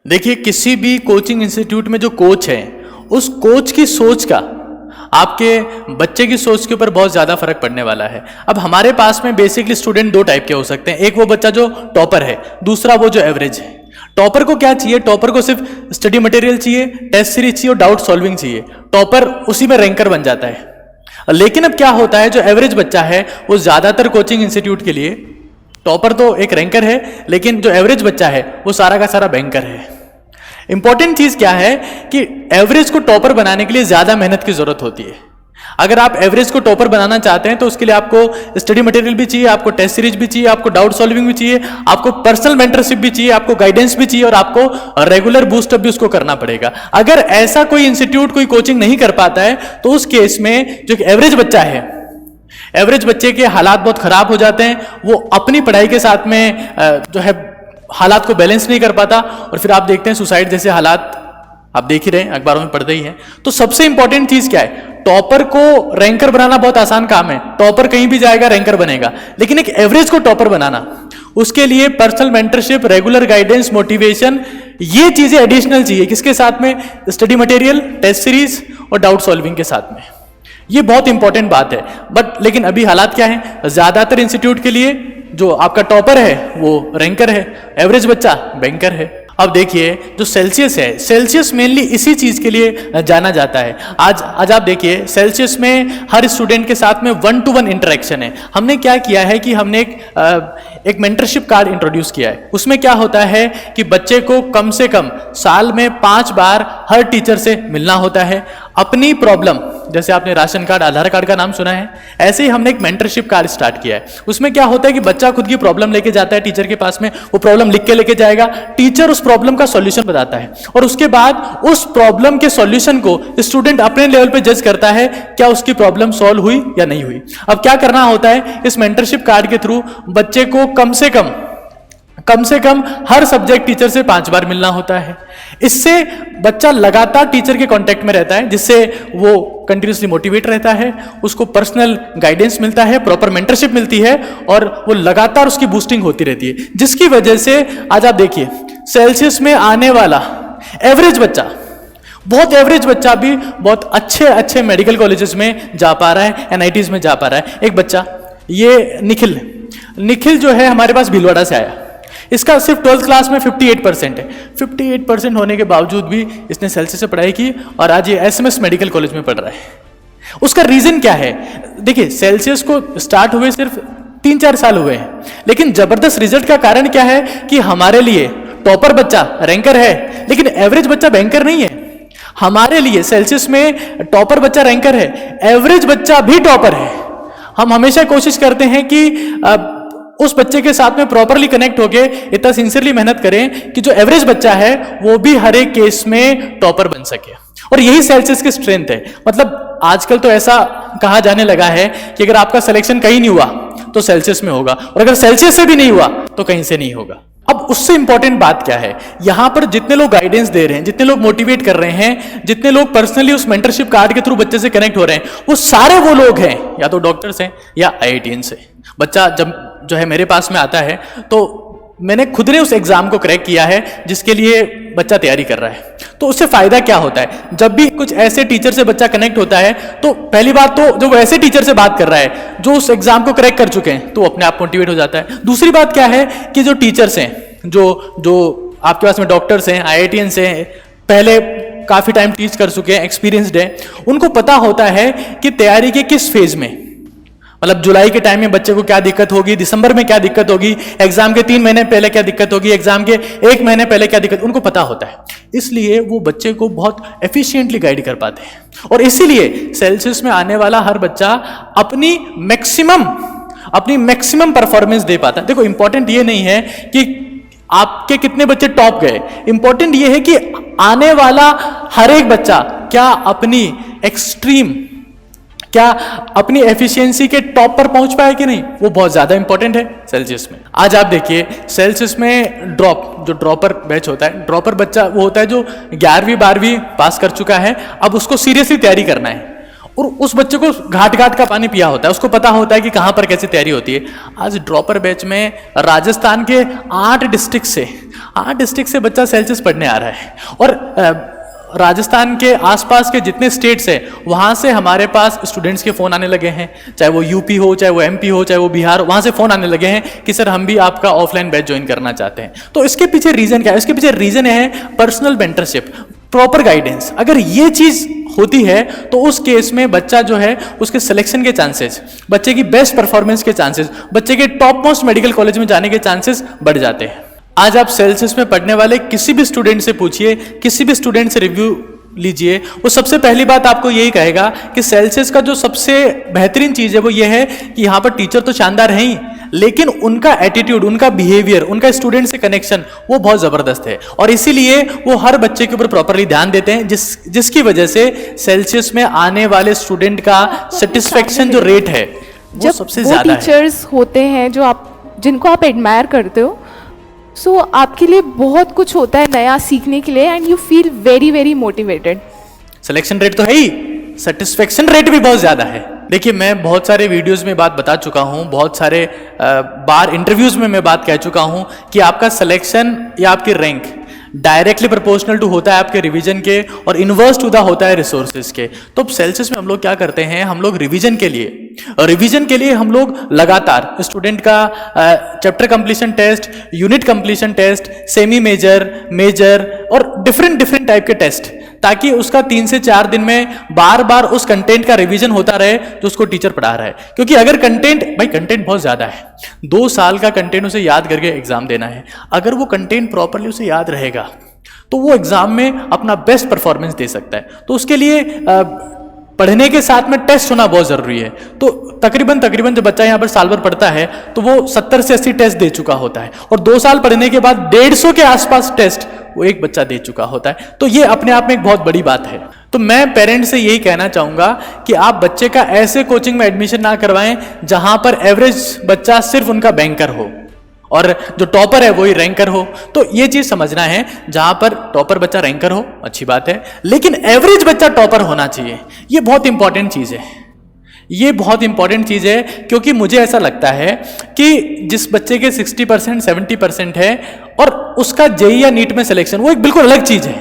देखिए, किसी भी कोचिंग इंस्टीट्यूट में जो कोच है, उस कोच की सोच का आपके बच्चे की सोच के ऊपर बहुत ज़्यादा फर्क पड़ने वाला है। अब हमारे पास में बेसिकली स्टूडेंट दो टाइप के हो सकते हैं। एक वो बच्चा जो टॉपर है, दूसरा वो जो एवरेज है। टॉपर को क्या चाहिए? टॉपर को सिर्फ स्टडी मटेरियल चाहिए, टेस्ट सीरीज चाहिए और डाउट सॉल्विंग चाहिए। टॉपर उसी में रैंकर बन जाता है। लेकिन अब क्या होता है, जो एवरेज बच्चा है वो ज़्यादातर कोचिंग इंस्टीट्यूट के लिए, टॉपर तो एक रैंकर है, लेकिन जो एवरेज बच्चा है वो सारा का सारा बैंकर है। इंपॉर्टेंट चीज क्या है कि एवरेज को टॉपर बनाने के लिए ज्यादा मेहनत की जरूरत होती है। अगर आप एवरेज को टॉपर बनाना चाहते हैं तो उसके लिए आपको स्टडी मटेरियल भी चाहिए, आपको टेस्ट सीरीज भी चाहिए, आपको डाउट सॉल्विंग भी चाहिए, आपको पर्सनल मेंटरशिप भी चाहिए, आपको गाइडेंस भी चाहिए और आपको रेगुलर बूस्टअप भी उसको करना पड़ेगा। अगर ऐसा कोई इंस्टीट्यूट, कोई कोचिंग नहीं कर पाता है तो उस केस में जो एवरेज बच्चा है, एवरेज बच्चे के हालात बहुत खराब हो जाते हैं। वो अपनी पढ़ाई के साथ में जो है हालात को बैलेंस नहीं कर पाता और फिर आप देखते हैं सुसाइड जैसे हालात आप देख ही रहे हैं, अखबारों में पढ़ते ही हैं। तो सबसे इंपॉर्टेंट चीज क्या है? टॉपर को रैंकर बनाना बहुत आसान काम है। टॉपर कहीं भी जाएगा रैंकर बनेगा, लेकिन एक एवरेज को टॉपर बनाना, उसके लिए personal mentorship, regular guidance, motivation, ये चीजें एडिशनल चाहिए। किसके साथ में? स्टडी मटेरियल, टेस्ट सीरीज और डाउट सॉल्विंग के साथ में। ये बहुत इंपॉर्टेंट बात है। लेकिन अभी हालात क्या है? ज्यादातर इंस्टीट्यूट के लिए जो आपका टॉपर है वो रैंकर है, एवरेज बच्चा बैंकर है। अब देखिए, जो सेल्सियस है, सेल्सियस मेनली इसी चीज के लिए जाना जाता है। आज आप देखिए, सेल्सियस में हर स्टूडेंट के साथ में 1-to-1 इंटरेक्शन है। हमने क्या किया है कि हमने एक मेंटरशिप कार्ड इंट्रोड्यूस किया है। उसमें क्या होता है कि बच्चे को कम से कम साल में 5 बार हर टीचर से मिलना होता है। अपनी प्रॉब्लम, जैसे आपने राशन कार्ड, आधार कार्ड का नाम सुना है, ऐसे ही हमने एक मेंटरशिप कार्ड स्टार्ट किया है। उसमें क्या होता है कि बच्चा खुद की प्रॉब्लम लेके जाता है टीचर के पास में, वो प्रॉब्लम लिख के लेके जाएगा, टीचर उस प्रॉब्लम का सॉल्यूशन बताता है और उसके बाद उस प्रॉब्लम के सॉल्यूशन को स्टूडेंट अपने लेवल पे जज करता है, क्या उसकी प्रॉब्लम सॉल्व हुई या नहीं हुई। अब क्या करना होता है, इस मेंटरशिप कार्ड के थ्रू बच्चे को कम से कम हर सब्जेक्ट टीचर से 5 बार मिलना होता है। इससे बच्चा लगातार टीचर के कांटेक्ट में रहता है, जिससे वो कंटिन्यूसली मोटिवेट रहता है, उसको पर्सनल गाइडेंस मिलता है, प्रॉपर मेंटरशिप मिलती है और वो लगातार उसकी बूस्टिंग होती रहती है। जिसकी वजह से आज आप देखिए, सेल्सियस में आने वाला एवरेज बच्चा, बहुत एवरेज बच्चा भी बहुत अच्छे मेडिकल कॉलेजेस में जा पा रहा है, NITs में जा पा रहा है। एक बच्चा, ये निखिल जो है हमारे पास भीलवाड़ा से आया। इसका सिर्फ 12th क्लास में 58% है। 58% होने के बावजूद भी इसने सेल्सियस से पढ़ाई की और आज ये SMS मेडिकल कॉलेज में पढ़ रहा है। उसका रीजन क्या है? देखिए, सेल्सियस को स्टार्ट हुए सिर्फ 3-4 साल हुए हैं, लेकिन जबरदस्त रिजल्ट का कारण क्या है कि हमारे लिए टॉपर बच्चा रैंकर है, लेकिन एवरेज बच्चा बैंकर नहीं है। हमारे लिए सेल्सियस में टॉपर बच्चा रैंकर है, एवरेज बच्चा भी टॉपर है। हम हमेशा कोशिश करते हैं कि उस बच्चे के साथ में प्रॉपरली कनेक्ट होके इतना सिंसियरली मेहनत करें कि जो एवरेज बच्चा है वो भी हर एक केस में टॉपर बन सके। और यही सेल्सियस की स्ट्रेंथ है। मतलब आजकल तो ऐसा कहा जाने लगा है कि अगर आपका सिलेक्शन कहीं नहीं हुआ तो सेल्सियस में होगा, और अगर सेल्सियस से भी नहीं हुआ तो कहीं से नहीं होगा। अब उससे इंपॉर्टेंट बात क्या है, यहां पर जितने लोग गाइडेंस दे रहे हैं, जितने लोग मोटिवेट कर रहे हैं, जितने लोग पर्सनली उस मेंटरशिप कार्ड के थ्रू बच्चे से कनेक्ट हो रहे हैं, वो सारे वो लोग हैं, या तो डॉक्टर्स हैं या IITians हैं। बच्चा जब जो है मेरे पास में आता है तो मैंने खुद ने उस एग्जाम को क्रैक किया है जिसके लिए बच्चा तैयारी कर रहा है। तो उससे फायदा क्या होता है? जब भी कुछ ऐसे टीचर से बच्चा कनेक्ट होता है तो पहली बात तो जो वैसे टीचर से बात कर रहा है जो उस एग्जाम को क्रैक कर चुके हैं, तो अपने आप मोटिवेट हो जाता है। दूसरी बात क्या है कि जो टीचर्स हैं, जो आपके पास में डॉक्टर्स हैं, IITians हैं, पहले काफी टाइम टीच कर चुके हैं, एक्सपीरियंसड है, उनको पता होता है कि तैयारी के किस फेज में, मतलब जुलाई के टाइम में बच्चे को क्या दिक्कत होगी, दिसंबर में क्या दिक्कत होगी, एग्जाम के 3 महीने पहले क्या दिक्कत होगी, एग्जाम के 1 महीने पहले क्या दिक्कत, उनको पता होता है। इसलिए वो बच्चे को बहुत एफिशिएंटली गाइड कर पाते हैं और इसीलिए सेल्सियस में आने वाला हर बच्चा अपनी मैक्सिमम परफॉर्मेंस दे पाता है। देखो, इंपॉर्टेंट ये नहीं है कि आपके कितने बच्चे टॉप गए, इंपॉर्टेंट ये है कि आने वाला हर एक बच्चा क्या अपनी एफिशिएंसी के टॉप पर पहुंच पाया कि नहीं, वो बहुत ज्यादा इंपॉर्टेंट है सेल्सियस में। आज आप देखिए, सेल्सियस में जो ड्रॉपर बैच होता है, ड्रॉपर बच्चा वो होता है जो 11वीं 12वीं पास कर चुका है, अब उसको सीरियसली तैयारी करना है और उस बच्चे को घाट का पानी पिया होता है, उसको पता होता है कि कहां पर कैसे तैयारी होती है। आज ड्रॉपर बैच में राजस्थान के 8 डिस्ट्रिक्ट से 8 डिस्ट्रिक्ट से बच्चा सेल्सियस पढ़ने आ रहा है, और राजस्थान के आसपास के जितने स्टेट्स हैं वहाँ से हमारे पास स्टूडेंट्स के फ़ोन आने लगे हैं, चाहे वो यूपी हो, चाहे वो एमपी हो, चाहे वो बिहार, वहाँ से फ़ोन आने लगे हैं कि सर हम भी आपका ऑफलाइन बैच ज्वाइन करना चाहते हैं। तो इसके पीछे रीज़न क्या है? इसके पीछे रीज़न है पर्सनल मेंटरशिप, प्रॉपर गाइडेंस। अगर ये चीज़ होती है तो उस केस में बच्चा जो है उसके सिलेक्शन के चांसेस, बच्चे की बेस्ट परफॉर्मेंस के चांसेस, बच्चे के टॉप मोस्ट मेडिकल कॉलेज में जाने के चांसेस बढ़ जाते हैं। आज आप सेल्सियस में पढ़ने वाले किसी भी स्टूडेंट से पूछिए, किसी भी स्टूडेंट से रिव्यू लीजिए, वो सबसे पहली बात आपको यही कहेगा कि सेल्सियस का जो सबसे बेहतरीन चीज़ है वो ये है कि यहाँ पर टीचर तो शानदार हैं ही, लेकिन उनका एटीट्यूड, उनका बिहेवियर, उनका स्टूडेंट से कनेक्शन वो बहुत ज़बरदस्त है, और इसीलिए वो हर बच्चे के ऊपर प्रॉपरली ध्यान देते हैं, जिसकी वजह से सेल्सियस में आने वाले स्टूडेंट का सेटिस्फेक्शन जो रेट है वो सबसे ज़्यादा है। टीचर्स होते हैं जिनको आप एडमायर करते हो, सो आपके लिए बहुत कुछ होता है नया सीखने के लिए, and you feel very very motivated. Selection rate तो है ही, सेटिस्फेक्शन रेट भी बहुत ज़्यादा है। देखिए, मैं बहुत सारे वीडियोस में बात बता चुका हूँ, बहुत सारे बार इंटरव्यूज में मैं बात कह चुका हूँ कि आपका सिलेक्शन या आपकी रैंक डायरेक्टली प्रोपोर्शनल टू होता है आपके रिवीजन के, और इन्वर्स टू दा होता है रिसोर्सेज के। तो सेल्सियस में हम लोग क्या करते हैं, हम लोग रिवीजन के लिए हम लोग लगातार स्टूडेंट का chapter completion test, unit completion test, semi major, major और डिफरेंट टाइप के टेस्ट, ताकि उसका 3 से 4 दिन में बार बार उस कंटेंट का रिवीजन होता रहे जो उसको टीचर पढ़ा रहा है। क्योंकि अगर कंटेंट बहुत ज़्यादा है, 2 साल का कंटेंट उसे याद करके एग्जाम देना है, अगर वो कंटेंट प्रॉपरली उसे याद रहेगा तो वो एग्जाम में अपना बेस्ट परफॉर्मेंस दे सकता है। तो उसके लिए पढ़ने के साथ में टेस्ट होना बहुत ज़रूरी है। तो तकरीबन जब बच्चा यहाँ पर साल भर पढ़ता है तो वो 70 से 80 टेस्ट दे चुका होता है, और 2 साल पढ़ने के बाद 150 के आसपास टेस्ट वो एक बच्चा दे चुका होता है। तो ये अपने आप में एक बहुत बड़ी बात है। तो मैं पेरेंट्स से यही कहना चाहूँगा कि आप बच्चे का ऐसे कोचिंग में एडमिशन ना करवाएं जहाँ पर एवरेज बच्चा सिर्फ उनका बैंकर हो और जो टॉपर है वही रैंकर हो। तो ये चीज समझना है, जहां पर टॉपर बच्चा रैंकर हो अच्छी बात है, लेकिन एवरेज बच्चा टॉपर होना चाहिए। ये बहुत इंपॉर्टेंट चीज है, ये बहुत इंपॉर्टेंट चीज है, क्योंकि मुझे ऐसा लगता है कि जिस बच्चे के 60% 70% है और उसका जेईई या नीट में सिलेक्शन, वो एक बिल्कुल अलग चीज है।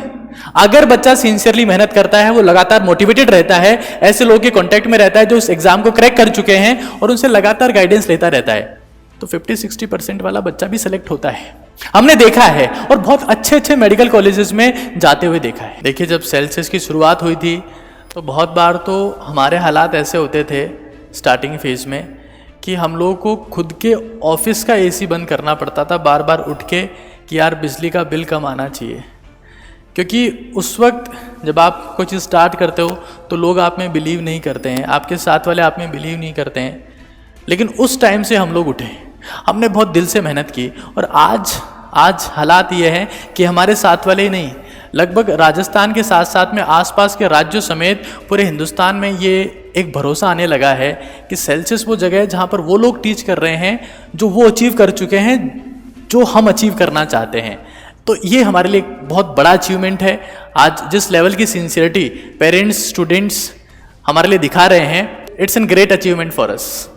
अगर बच्चा सिंसियरली मेहनत करता है, वो लगातार मोटिवेटेड रहता है, ऐसे लोगों के कांटेक्ट में रहता है जो इस एग्जाम को क्रैक कर चुके हैं और उनसे लगातार गाइडेंस लेता रहता है, तो 50-60% वाला बच्चा भी सिलेक्ट होता है। हमने देखा है और बहुत अच्छे मेडिकल कॉलेजेस में जाते हुए देखा है। देखिए, जब सेल्सियस की शुरुआत हुई थी तो बहुत बार तो हमारे हालात ऐसे होते थे स्टार्टिंग फेज में कि हम लोगों को खुद के ऑफिस का एसी बंद करना पड़ता था बार बार उठ के कि यार बिजली का बिल कम आना चाहिए। क्योंकि उस वक्त जब आप कोई चीज़ स्टार्ट करते हो तो लोग आप में बिलीव नहीं करते हैं, आपके साथ वाले आप में बिलीव नहीं करते हैं, लेकिन उस टाइम से हम लोग उठे, हमने बहुत दिल से मेहनत की, और आज हालात ये हैं कि हमारे साथ वाले ही नहीं, लगभग राजस्थान के साथ साथ में आसपास के राज्यों समेत पूरे हिंदुस्तान में ये एक भरोसा आने लगा है कि सेल्सियस वो जगह है जहाँ पर वो लोग टीच कर रहे हैं जो वो अचीव कर चुके हैं, जो हम अचीव करना चाहते हैं। तो ये हमारे लिए एक बहुत बड़ा अचीवमेंट है। आज जिस लेवल की सिंसियरिटी पेरेंट्स, स्टूडेंट्स हमारे लिए दिखा रहे हैं, it's an great achievement for us.